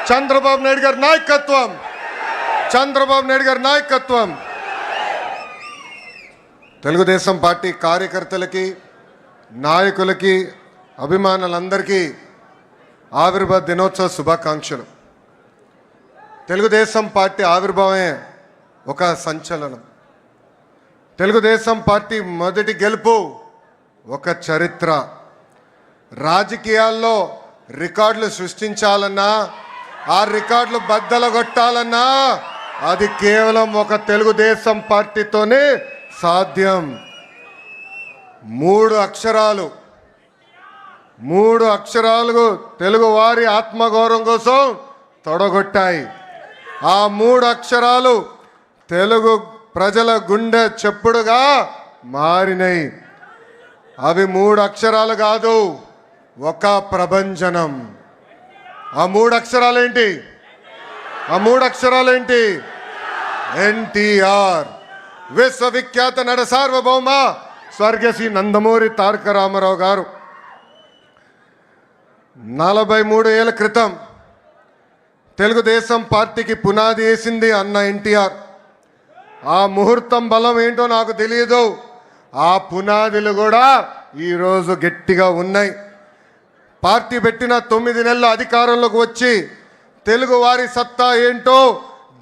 చంద్రబాబు నాయుడు గారి నాయకత్వం, చంద్రబాబు నాయుడు గారి నాయకత్వం. తెలుగుదేశం పార్టీ కార్యకర్తలకి, నాయకులకి, అభిమానులందరికీ ఆవిర్భావ దినోత్సవ శుభాకాంక్షలు. తెలుగుదేశం పార్టీ ఆవిర్భావమే ఒక సంచలనం. తెలుగుదేశం పార్టీ మొదటి గెలుపు ఒక చరిత్ర. రాజకీయాల్లో రికార్డులు సృష్టించాలన్నా, ఆ రికార్డులు బద్దలగొట్టాలన్నా అది కేవలం ఒక తెలుగుదేశం పార్టీతోనే సాధ్యం. మూడు అక్షరాలు తెలుగువారి ఆత్మగౌరవం కోసం తొడగొట్టాయి. ఆ మూడు అక్షరాలు తెలుగు ప్రజల గుండె చెప్పుడుగా మారినాయి. అవి మూడు అక్షరాలు కాదు, ఒక ప్రభంజనం. ఆ మూడు అక్షరాలేంటి? ఎన్టీఆర్, విశ్వవిఖ్యాత నట సార్వభౌమ స్వర్గశ్రీ నందమూరి తారక రామారావు గారు 43 ఏళ్ల క్రితం తెలుగుదేశం పార్టీకి పునాది వేసింది అన్న ఎన్టీఆర్. ఆ ముహూర్తం బలం ఏంటో నాకు తెలియదు. ఆ పునాదులు కూడా ఈరోజు గట్టిగా ఉన్నాయి. పార్టీ పెట్టిన 9 నెలల అధికారంలోకి వచ్చి తెలుగు వారి సత్తా ఏంటో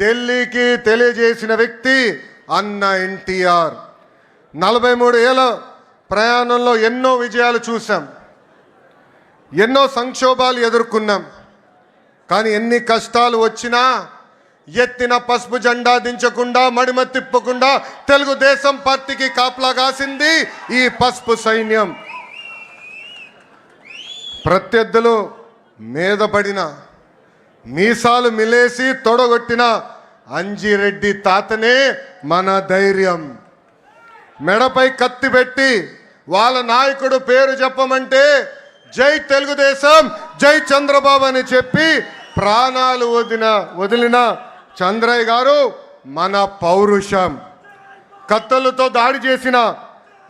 ఢిల్లీకి తెలియజేసిన వ్యక్తి అన్న ఎన్టీఆర్. 43 ఏళ్ళ ప్రయాణంలో ఎన్నో విజయాలు చూసాం, ఎన్నో సంక్షోభాలు ఎదుర్కొన్నాం. కానీ ఎన్ని కష్టాలు వచ్చినా ఎత్తిన పసుపు జెండా దించకుండా, మడిమ తిప్పకుండా తెలుగుదేశం పార్టీకి కాపలా కాసింది ఈ పసుపు సైన్యం. ప్రత్యర్థులు మీద పడిన, మీసాలు మిలేసి తొడగొట్టిన అంజిరెడ్డి తాతనే మన ధైర్యం. మెడపై కత్తి పెట్టి వాళ్ళ నాయకుడు పేరు చెప్పమంటే జై తెలుగుదేశం, జై చంద్రబాబు అని చెప్పి ప్రాణాలు వదిలిన చంద్రయ్య గారు మన పౌరుషం. కత్తులతో దాడి చేసిన,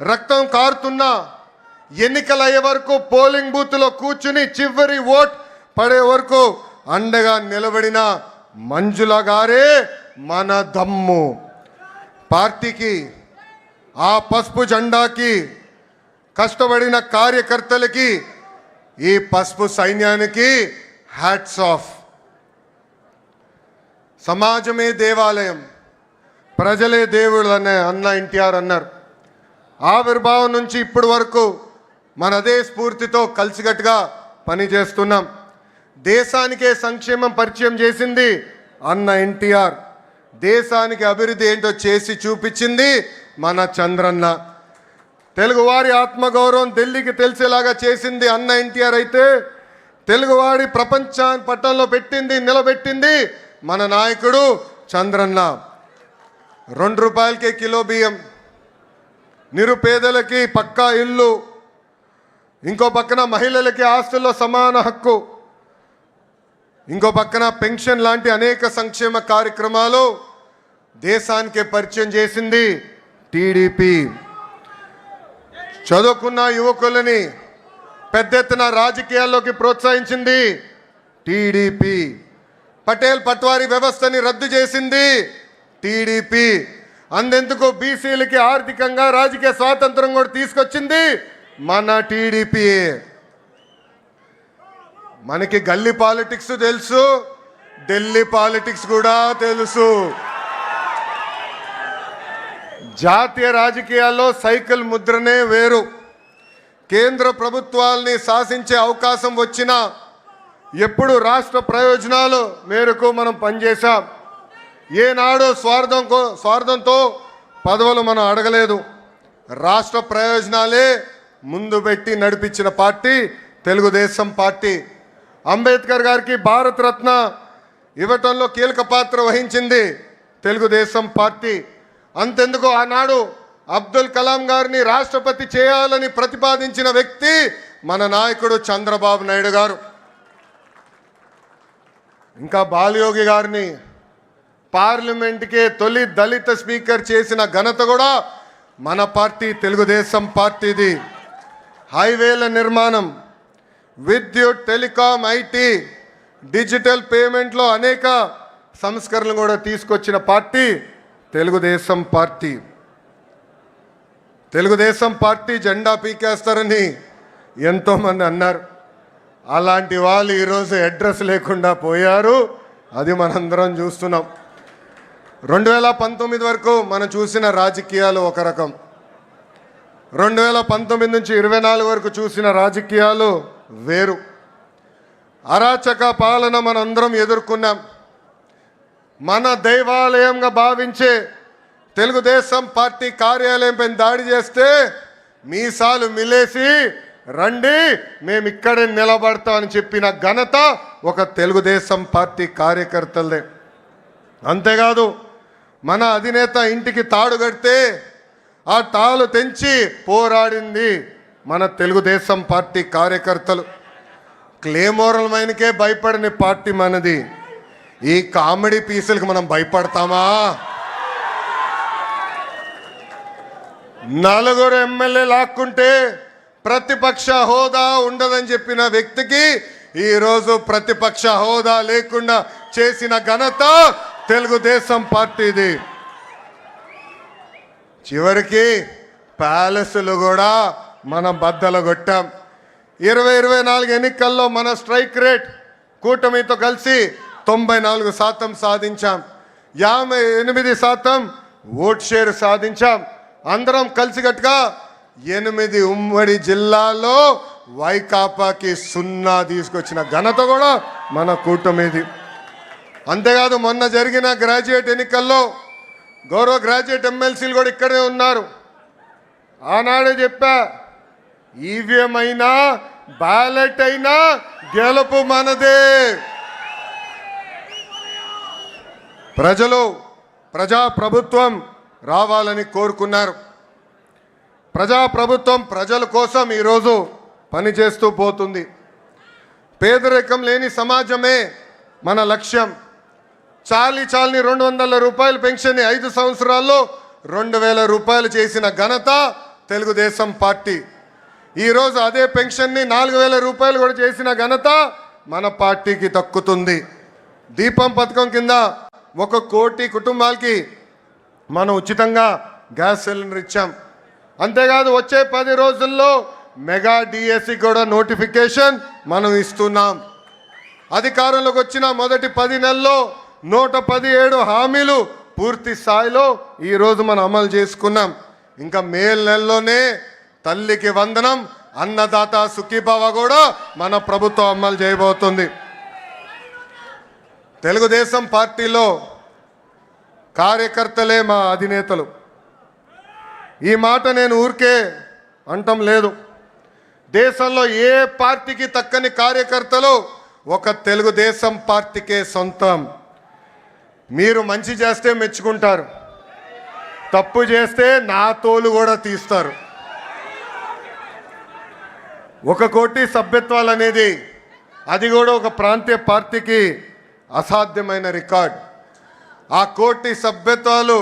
రక్తం కారుతున్న, ఎన్నికలయ్యే వరకు పోలింగ్ బూత్లో కూర్చుని చివరి ఓట్ పడే వరకు అండగా నిలబడిన మంజుల గారే మన దమ్ము. పార్టీకి, ఆ పసుపు జెండాకి కష్టపడిన కార్యకర్తలకి, ఈ పసుపు సైన్యానికి హ్యాట్స్ ఆఫ్. సమాజమే దేవాలయం, ప్రజలే దేవుళ్ళు అనే అన్న ఎన్టీఆర్ అన్నారు. ఆవిర్భావం నుంచి ఇప్పటి వరకు మన అదే స్ఫూర్తితో కలిసికట్టుగా పనిచేస్తున్నాం. దేశానికే సంక్షేమం పరిచయం చేసింది అన్న ఎన్టీఆర్. దేశానికి అభివృద్ధి ఏంటో చేసి చూపించింది మన చంద్రన్న. తెలుగువారి ఆత్మగౌరవం ఢిల్లీకి తెలిసేలాగా చేసింది అన్న ఎన్టీఆర్ అయితే, తెలుగువాడి ప్రపంచాన్ని పట్టణంలో నిలబెట్టింది మన నాయకుడు చంద్రన్న. 2 రూపాయలకే కిలో బియ్యం, నిరుపేదలకి పక్కా ఇల్లు, ఇంకో పక్కన మహిళలకి ఆస్తుల్లో సమాన హక్కు, ఇంకో పక్కన పెన్షన్ లాంటి అనేక సంక్షేమ కార్యక్రమాలు దేశానికే పరిచయం చేసింది టీడీపీ. చదువుకున్న యువకులని పెద్ద ఎత్తున రాజకీయాల్లోకి ప్రోత్సహించింది టీడీపీ. పటేల్ పట్వారీ వ్యవస్థని రద్దు చేసింది టీడీపీ. అందెందుకు బీసీలకి ఆర్థికంగా రాజకీయ స్వాతంత్రం కూడా తీసుకొచ్చింది మన టీడీపీ. మనకి గల్లీ పాలిటిక్స్ తెలుసు, ఢిల్లీ పాలిటిక్స్ కూడా తెలుసు. జాతీయ రాజకీయాల్లో సైకిల్ ముద్రనే వేరు. కేంద్ర ప్రభుత్వాల్ని శాసించే అవకాశం వచ్చినా ఎప్పుడు రాష్ట్ర ప్రయోజనాలు మేరకు మనం పనిచేశాం. ఏనాడు స్వార్థంతో పదవులు మనం అడగలేదు. రాష్ట్ర ప్రయోజనాలే ముందు పెట్టి నడిపించిన పార్టీ తెలుగుదేశం పార్టీ. అంబేద్కర్ గారికి భారతరత్న ఇవ్వటంలో కీలక పాత్ర వహించింది తెలుగుదేశం పార్టీ. అంతెందుకు ఆనాడు అబ్దుల్ కలాం గారిని రాష్ట్రపతి చేయాలని ప్రతిపాదించిన వ్యక్తి మన నాయకుడు చంద్రబాబు నాయుడు గారు. ఇంకా బాలయోగి గారిని పార్లమెంట్కే తొలి దళిత స్పీకర్ చేసిన ఘనత కూడా మన పార్టీ తెలుగుదేశం పార్టీది. హైవేల నిర్మాణం, విద్యుత్, టెలికాం, ఐటీ, డిజిటల్ పేమెంట్లో అనేక సంస్కరణలు కూడా తీసుకొచ్చిన party Telugu Desam party. Telugu Desam party జెండా పీకేస్తారని ఎంతోమంది అన్నారు. అలాంటి వాళ్ళు ఈరోజు అడ్రస్ లేకుండా పోయారు. అది మనందరం చూస్తున్నాం. 2019 వరకు మనం చూసిన రాజకీయాలు ఒక రకం, 2019 నుంచి 24 వరకు చూసిన రాజకీయాలు వేరు. అరాచక పాలన మనందరం ఎదుర్కొన్నాం. మన దైవాలయంగా భావించే తెలుగుదేశం పార్టీ కార్యాలయం పైన దాడి చేస్తే మీసాలు మిలేసి రండి మేము ఇక్కడే నిలబడతామని చెప్పిన ఘనత ఒక తెలుగుదేశం పార్టీ కార్యకర్తలదే. అంతేకాదు మన అధినేత ఇంటికి తాడు కడితే ఆ తాళ్ళు తెంచి పోరాడింది మన తెలుగుదేశం పార్టీ కార్యకర్తలు. క్లేమోరల్ మైన్కే భయపడని పార్టీ మనది. ఈ కామెడీ పీసులకు మనం భయపడతామా? 4 ఎమ్మెల్యే లాక్కుంటే ప్రతిపక్ష హోదా ఉండదని చెప్పిన వ్యక్తికి ఈరోజు ప్రతిపక్ష హోదా లేకుండా చేసిన ఘనత తెలుగుదేశం పార్టీది. చివరికి ప్యాలెస్లు కూడా మనం బద్దలు కొట్టాం. 2024 ఎన్నికల్లో మన స్ట్రైక్ రేట్ కూటమితో కలిసి 94% సాధించాం. 58% ఓట్ షేర్ సాధించాం. అందరం కలిసికట్టుగా 8 ఉమ్మడి జిల్లాల్లో వైకాపాకి 0 తీసుకొచ్చిన ఘనత కూడా మన కూటమిది. అంతేకాదు మొన్న జరిగిన గ్రాడ్యుయేట్ ఎన్నికల్లో గౌరవ గ్రాడ్యుయేట్ ఎమ్మెల్సీలు కూడా ఇక్కడే ఉన్నారు. ఆనాడే చెప్పా, ఈవీఎం అయినా బ్యాలెట్ అయినా గెలుపు మనదే. ప్రజలు ప్రజాప్రభుత్వం రావాలని కోరుకున్నారు. ప్రజాప్రభుత్వం ప్రజల కోసం ఈరోజు పనిచేస్తూ పోతుంది. పేదరికం లేని సమాజమే మన లక్ష్యం. చాలని 200 రూపాయల పెన్షన్ని 5 సంవత్సరాల్లో 2000 రూపాయలు చేసిన ఘనత తెలుగుదేశం పార్టీ. ఈరోజు అదే పెన్షన్ని 4000 రూపాయలు కూడా చేసిన ఘనత మన పార్టీకి దక్కుతుంది. దీపం పథకం కింద 1 కోటి కుటుంబాలకి మనం ఉచితంగా గ్యాస్ సిలిండర్ ఇచ్చాం. అంతేకాదు వచ్చే 10 రోజుల్లో మెగా డిఎస్సి కూడా నోటిఫికేషన్ మనం ఇస్తున్నాం. అధికారంలోకి వచ్చిన మొదటి 10 నెలల్లో 117 హామీలు పూర్తి స్థాయిలో ఈరోజు మనం అమలు చేసుకున్నాం. ఇంకా మే నెలలోనే తల్లికి వందనం, అన్నదాత సుఖీభావ కూడా మన ప్రభుత్వం అమలు చేయబోతుంది. తెలుగుదేశం పార్టీలో కార్యకర్తలే మా అధినేతలు. ఈ మాట నేను ఊరికే అంటం లేదు. దేశంలో ఏ పార్టీకి తక్కని కార్యకర్తలు ఒక తెలుగుదేశం పార్టీకే సొంతం. మీరు మంచి చేస్తే మెచ్చుకుంటారు, తప్పు చేస్తే నా తోలు కూడా తీస్తారు. 1 కోటి సభ్యత్వాలు అనేది అది కూడా ఒక ప్రాంతీయ పార్టీకి అసాధ్యమైన రికార్డ్. ఆ 1 కోటి సభ్యత్వాలు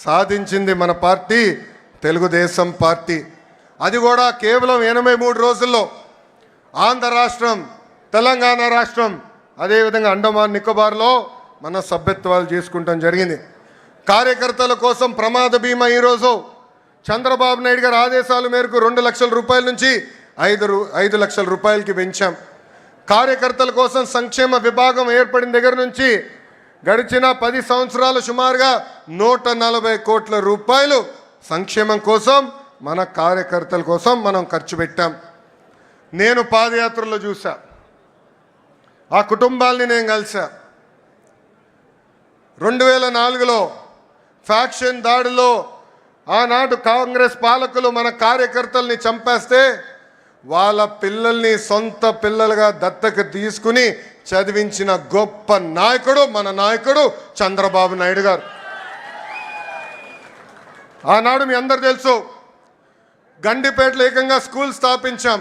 సాధించింది మన పార్టీ తెలుగుదేశం పార్టీ. అది కూడా కేవలం 83 రోజుల్లో. ఆంధ్ర రాష్ట్రం, తెలంగాణ రాష్ట్రం, అదేవిధంగా అండమాన్ నికోబార్లో మన సభ్యత్వాలు చేసుకుంటాం జరిగింది. కార్యకర్తల కోసం ప్రమాద బీమా ఈరోజు చంద్రబాబు నాయుడు గారి ఆదేశాల మేరకు 2 లక్షల రూపాయల నుంచి 5 లక్షల రూపాయలకి పెంచాం. కార్యకర్తల కోసం సంక్షేమ విభాగం ఏర్పడిన దగ్గర నుంచి గడిచిన 10 సంవత్సరాలు సుమారుగా 140 కోట్ల రూపాయలు సంక్షేమం కోసం మన కార్యకర్తల కోసం మనం ఖర్చు పెట్టాం. నేను పాదయాత్రలో చూసా, ఆ కుటుంబాలని నేను కలిసా. 2004లో ఫ్యాక్షన్ దాడిలో ఆనాడు కాంగ్రెస్ పాలకులు మన కార్యకర్తల్ని చంపేస్తే వాళ్ళ పిల్లల్ని సొంత పిల్లలుగా దత్తకు తీసుకుని చదివించిన గొప్ప నాయకుడు మన నాయకుడు చంద్రబాబు నాయుడు గారు. ఆనాడు మీ అందరు తెలుసు, గండిపేటలో ఏకంగా స్కూల్ స్థాపించాం,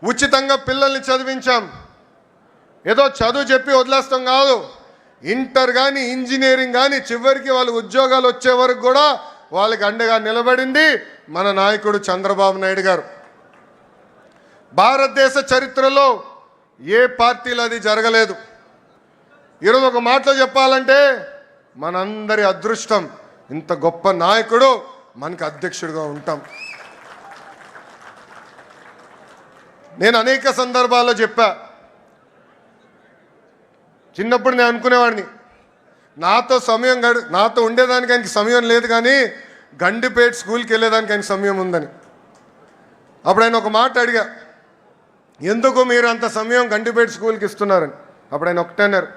ఉచితంగా పిల్లల్ని చదివించాం. ఏదో చదువు చెప్పి వదిలేస్తాం కాదు, ఇంటర్ కానీ ఇంజనీరింగ్ కానీ చివరికి వాళ్ళు ఉద్యోగాలు వచ్చే వరకు కూడా వాళ్ళకి అండగా నిలబడింది మన నాయకుడు చంద్రబాబు నాయుడు గారు. భారతదేశ చరిత్రలో ఏ పార్టీలో అది జరగలేదు. ఈరోజు ఒక మాటలో చెప్పాలంటే మనందరి అదృష్టం ఇంత గొప్ప నాయకుడు మనకు అధ్యక్షుడిగా ఉంటాం. నేను అనేక సందర్భాల్లో చెప్పా, చిన్నప్పుడు నేను అనుకునేవాడిని నాతో ఉండేదానికి ఆయనకి సమయం లేదు, కానీ గండిపేట స్కూల్కి వెళ్ళేదానికి ఆయన సమయం ఉందని. అప్పుడు ఆయన ఒక మాట అడిగా, ఎందుకు మీరు అంత సమయం గండిపేట స్కూల్కి ఇస్తున్నారని. అప్పుడు ఆయన ఒకటే అన్నారు,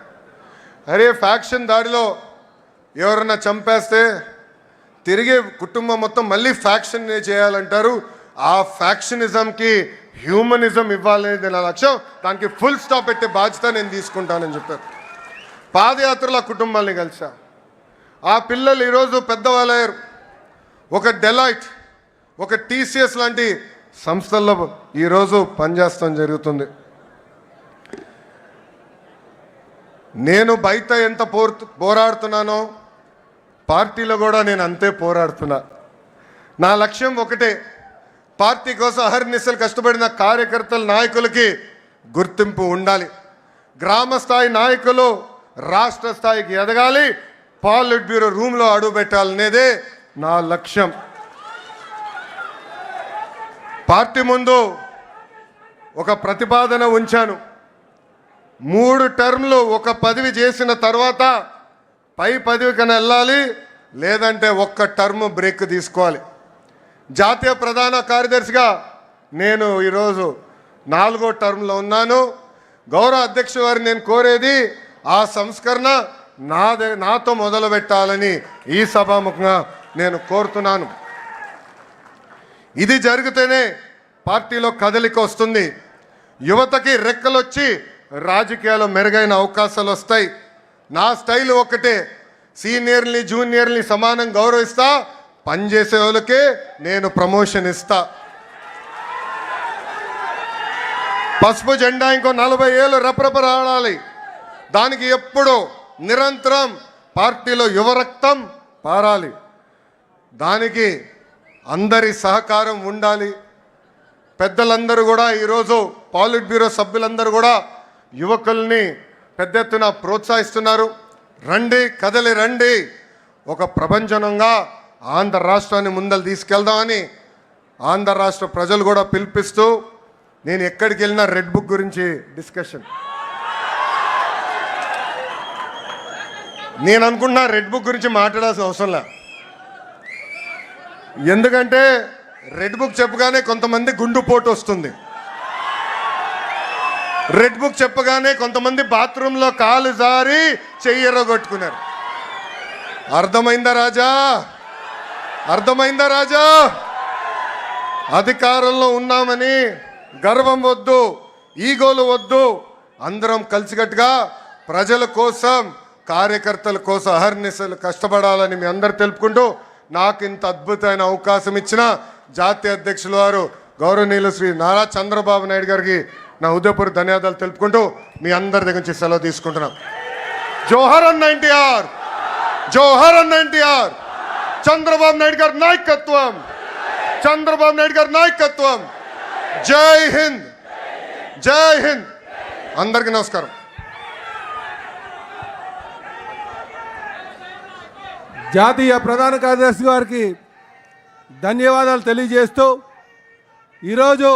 అరే ఫ్యాక్షన్ దాడిలో ఎవరన్నా చంపేస్తే తిరిగి కుటుంబం మొత్తం మళ్ళీ ఫ్యాక్షన్ చేయాలంటారు, ఆ ఫ్యాక్షనిజంకి హ్యూమనిజం ఇవ్వాలనేది నా లక్ష్యం, దానికి ఫుల్ స్టాప్ పెట్టే బాధ్యత నేను తీసుకుంటానని చెప్పారు. పాదయాత్రలో కుటుంబాన్ని కలిసా. ఆ పిల్లలు ఈరోజు పెద్దవాళ్ళయ్యారు. ఒక డెలాయిట్, ఒక టీసీఎస్ లాంటి సంస్థల్లో ఈరోజు పనిచేస్తాం జరుగుతుంది. నేను బయట ఎంత పోరాడుతున్నానో పార్టీలో కూడా నేను అంతే పోరాడుతున్నా. నా లక్ష్యం ఒకటే, పార్టీ కోసం అహర్నిశలు కష్టపడిన కార్యకర్తల నాయకులకి గుర్తింపు ఉండాలి. గ్రామ స్థాయి నాయకులు రాష్ట్ర స్థాయికి ఎదగాలి, పాలిట్ బ్యూరో రూమ్లో అడుగు పెట్టాలనేదే నా లక్ష్యం. పార్టీ ముందు ఒక ప్రతిపాదన ఉంచాను. 3 టర్మ్లు ఒక పదవి చేసిన తర్వాత పై పదవి కన్నా వెళ్ళాలి, లేదంటే ఒక్క టర్మ్ బ్రేక్ తీసుకోవాలి. జాతీయ ప్రధాన కార్యదర్శిగా నేను ఈరోజు 4వ టర్మ్లో ఉన్నాను. గౌరవ అధ్యక్షుడు వారిని నేను కోరేది, ఆ సంస్కరణ నాతో మొదలు పెట్టాలని ఈ సభాముఖంగా నేను కోరుతున్నాను. ఇది జరిగితేనే పార్టీలో కదలిక వస్తుంది, యువతకి రెక్కలొచ్చి రాజకీయాల్లో మెరుగైన అవకాశాలు వస్తాయి. నా స్టైల్ ఒకటే, సీనియర్ని జూనియర్ని సమానం గౌరవిస్తా, పనిచేసే వాళ్ళకే నేను ప్రమోషన్ ఇస్తా. పసుపు జెండా ఇంకో 40 ఏళ్ళు రెపరెపలాడాలి. దానికి ఎప్పుడు నిరంతరం పార్టీలో యువరక్తం పారాలి. దానికి అందరి సహకారం ఉండాలి. పెద్దలందరూ కూడా ఈరోజు పాలిట్ బ్యూరో సభ్యులందరూ కూడా యువకుల్ని పెద్ద ఎత్తున ప్రోత్సహిస్తున్నారు. రండి, కదలి రండి, ఒక ప్రపంచంగా ఆంధ్ర రాష్ట్రాన్ని ముందలు తీసుకెళ్దామని ఆంధ్ర రాష్ట్ర ప్రజలు కూడా పిలిపిస్తూ, నేను ఎక్కడికి వెళ్ళినా రెడ్ బుక్ గురించి డిస్కషన్. నేను అనుకున్నా రెడ్ బుక్ గురించి మాట్లాడాల్సిన అవసరం లే, ఎందుకంటే రెడ్ బుక్ చెప్పగానే కొంతమంది గుండుపోటు వస్తుంది. రెడ్ బుక్ చెప్పగానే కొంతమంది బాత్రూంలో కాలు జారి చెయ్యరగొట్టుకున్నారు. అర్థమైందా రాజా? అర్థమైందా రాజా? అధికారంలో ఉన్నామని గర్వం వద్దు, ఈగోలు వద్దు. అందరం కలిసికట్టుగా ప్రజల కోసం, కార్యకర్తల కోసం అహర్నిశలు కష్టపడాలని మీ అందరు తెలుపుకుంటూ, నాకు ఇంత అద్భుతమైన అవకాశం ఇచ్చిన జాతీయ అధ్యక్షుల వారు గౌరవనీయులు శ్రీ నారా చంద్రబాబు నాయుడు గారికి నా హృదయపూర్వక ధన్యవాదాలు తెలుపుకుంటూ మీ అందరి దగ్గర నుంచి సెలవు తీసుకుంటున్నాం. జోహర్ అన్న ఎన్టీఆర్, జోహర్ అన్న ఎన్టీఆర్. చంద్రబాబు నాయుడు గారి నాయకత్వం, చంద్రబాబు నాయుడు గారి నాయకత్వం. జై హింద్, జై హింద్. అందరికీ నమస్కారం. జాతీయ ప్రధాన కార్యదర్శి గారికి ధన్యవాదాలు తెలియజేస్తూ, ఈరోజు